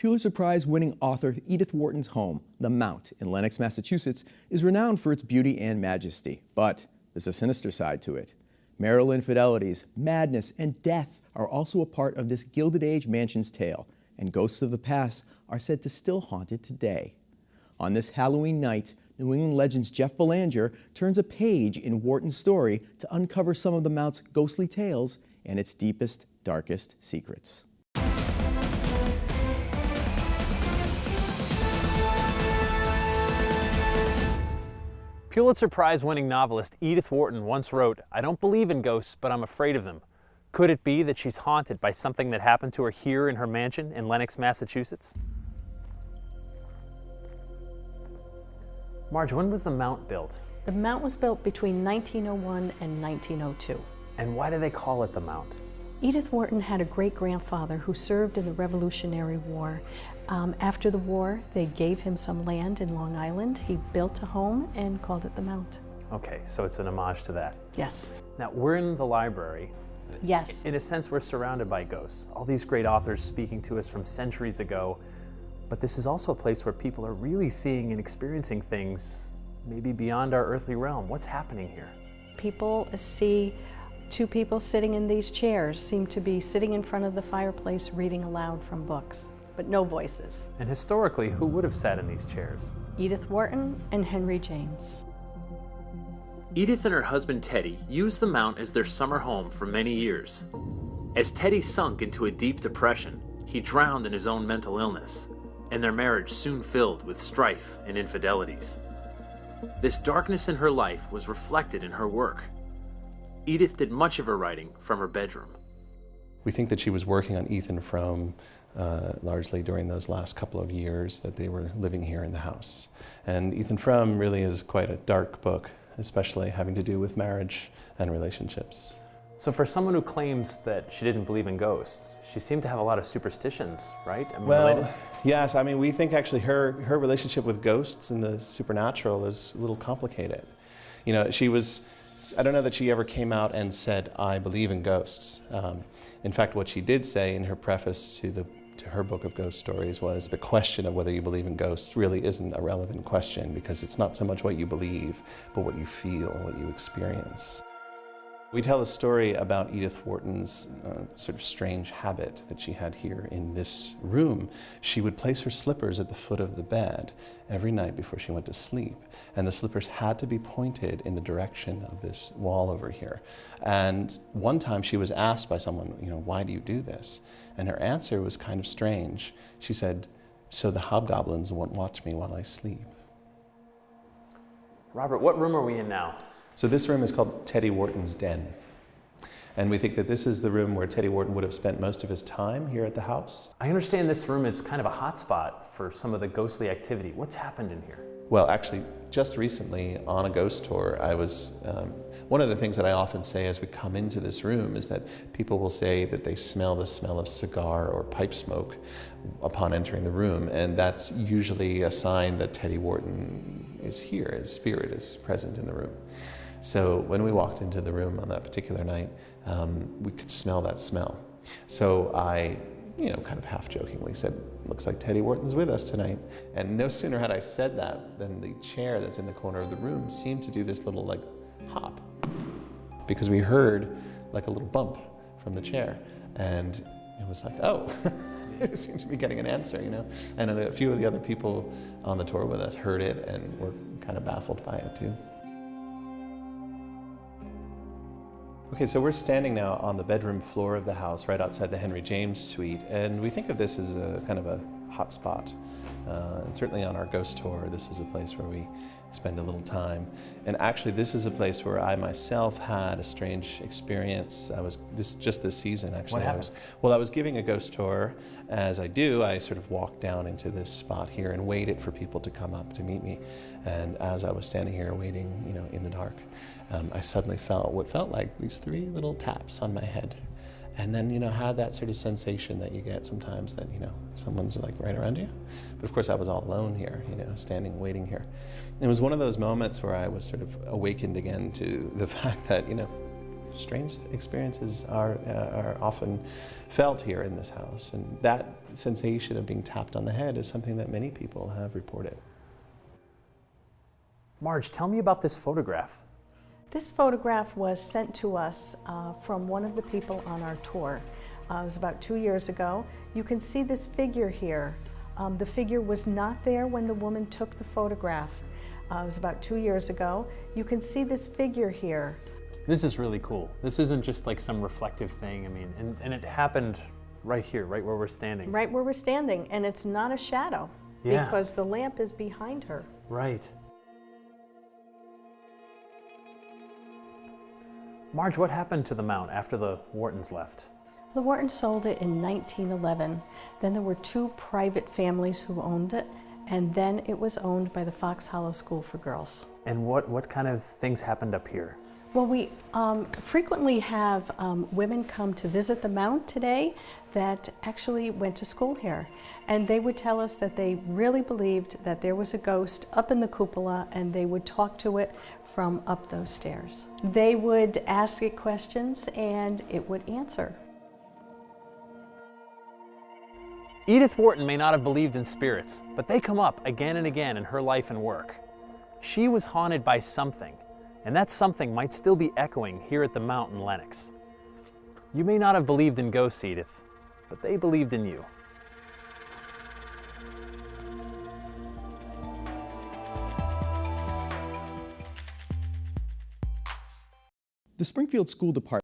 Pulitzer Prize-winning author Edith Wharton's home, The Mount in Lenox, Massachusetts, is renowned for its beauty and majesty. But there's a sinister side to it. Marital infidelities, madness, and death are also a part of this Gilded-Age mansion's tale, and ghosts of the past are said to still haunt it today. On this Halloween night, New England Legends Jeff Belanger turns a page in Wharton's story to uncover some of the Mount's ghostly tales and its deepest, darkest secrets. Pulitzer Prize-winning novelist Edith Wharton once wrote, "I don't believe in ghosts, but I'm afraid of them." Could it be that she's haunted by something that happened to her here in her mansion in Lenox, Massachusetts? Marge, when was the Mount built? The Mount was built between 1901 and 1902. And why do they call it the Mount? Edith Wharton had a great-grandfather who served in the Revolutionary War. After the war, they gave him some land in Long Island. He built a home and called it the Mount. Okay, so it's an homage to that. Yes. Now, we're in the library. Yes. In a sense, we're surrounded by ghosts. All these great authors speaking to us from centuries ago. But this is also a place where people are really seeing and experiencing things maybe beyond our earthly realm. What's happening here? People see two people sitting in these chairs, seem to be sitting in front of the fireplace reading aloud from books, but no voices. And historically, who would have sat in these chairs? Edith Wharton and Henry James. Edith and her husband Teddy used the Mount as their summer home for many years. As Teddy sunk into a deep depression, he drowned in his own mental illness, and their marriage soon filled with strife and infidelities. This darkness in her life was reflected in her work. Edith did much of her writing from her bedroom. We think that she was working on Ethan Frome largely during those last couple of years that they were living here in the house. And Ethan Frome really is quite a dark book, especially having to do with marriage and relationships. So for someone who claims that she didn't believe in ghosts, she seemed to have a lot of superstitions, right? I mean, well, yes. I mean, we think actually her relationship with ghosts and the supernatural is a little complicated. You know, I don't know that she ever came out and said, "I believe in ghosts." In fact, what she did say in her preface to her book of ghost stories was, the question of whether you believe in ghosts really isn't a relevant question, because it's not so much what you believe, but what you feel, what you experience. We tell a story about Edith Wharton's sort of strange habit that she had here in this room. She would place her slippers at the foot of the bed every night before she went to sleep. And the slippers had to be pointed in the direction of this wall over here. And one time she was asked by someone, "Why do you do this?" And her answer was kind of strange. She said, "So the hobgoblins won't watch me while I sleep." Robert, what room are we in now? So this room is called Teddy Wharton's den. And we think that this is the room where Teddy Wharton would have spent most of his time here at the house. I understand this room is kind of a hot spot for some of the ghostly activity. What's happened in here? Well, actually, just recently on a ghost tour, one of the things that I often say as we come into this room is that people will say that they smell the smell of cigar or pipe smoke upon entering the room. And that's usually a sign that Teddy Wharton is here, his spirit is present in the room. So when we walked into the room on that particular night, we could smell that smell. So I, kind of half-jokingly said, "Looks like Teddy Wharton's with us tonight." And no sooner had I said that than the chair that's in the corner of the room seemed to do this little, hop. Because we heard, a little bump from the chair. And it was like, oh, it seemed to be getting an answer, And a few of the other people on the tour with us heard it and were kind of baffled by it, too. Okay, so we're standing now on the bedroom floor of the house, right outside the Henry James suite, and we think of this as a kind of a hot spot. And certainly on our ghost tour, this is a place where we spend a little time. And actually, this is a place where I myself had a strange experience. Just this season, actually. What happened? I was giving a ghost tour. As I do, I sort of walked down into this spot here and waited for people to come up to meet me. And as I was standing here waiting, in the dark, I suddenly felt what felt like these 3 little taps on my head. And then, had that sort of sensation that you get sometimes that, someone's right around you. But of course I was all alone here, standing, waiting here. It was one of those moments where I was sort of awakened again to the fact that, strange experiences are often felt here in this house. And that sensation of being tapped on the head is something that many people have reported. Marge, tell me about this photograph. This photograph was sent to us from one of the people on our tour. It was about 2 years ago. You can see this figure here. The figure was not there when the woman took the photograph. It was about 2 years ago. You can see this figure here. This is really cool. This isn't just like some reflective thing. I mean, and it happened right here, right where we're standing. Right where we're standing, and it's not a shadow because the lamp is behind her. Right. Marge, what happened to the mount after the Whartons left? The Whartons sold it in 1911. Then there were 2 private families who owned it, and then it was owned by the Fox Hollow School for Girls. And what kind of things happened up here? Well, we frequently have women come to visit the mount today that actually went to school here. And they would tell us that they really believed that there was a ghost up in the cupola, and they would talk to it from up those stairs. They would ask it questions and it would answer. Edith Wharton may not have believed in spirits, but they come up again and again in her life and work. She was haunted by something, and that something might still be echoing here at the Mount in Lenox. You may not have believed in ghosts, Edith, but they believed in you. The Springfield School Department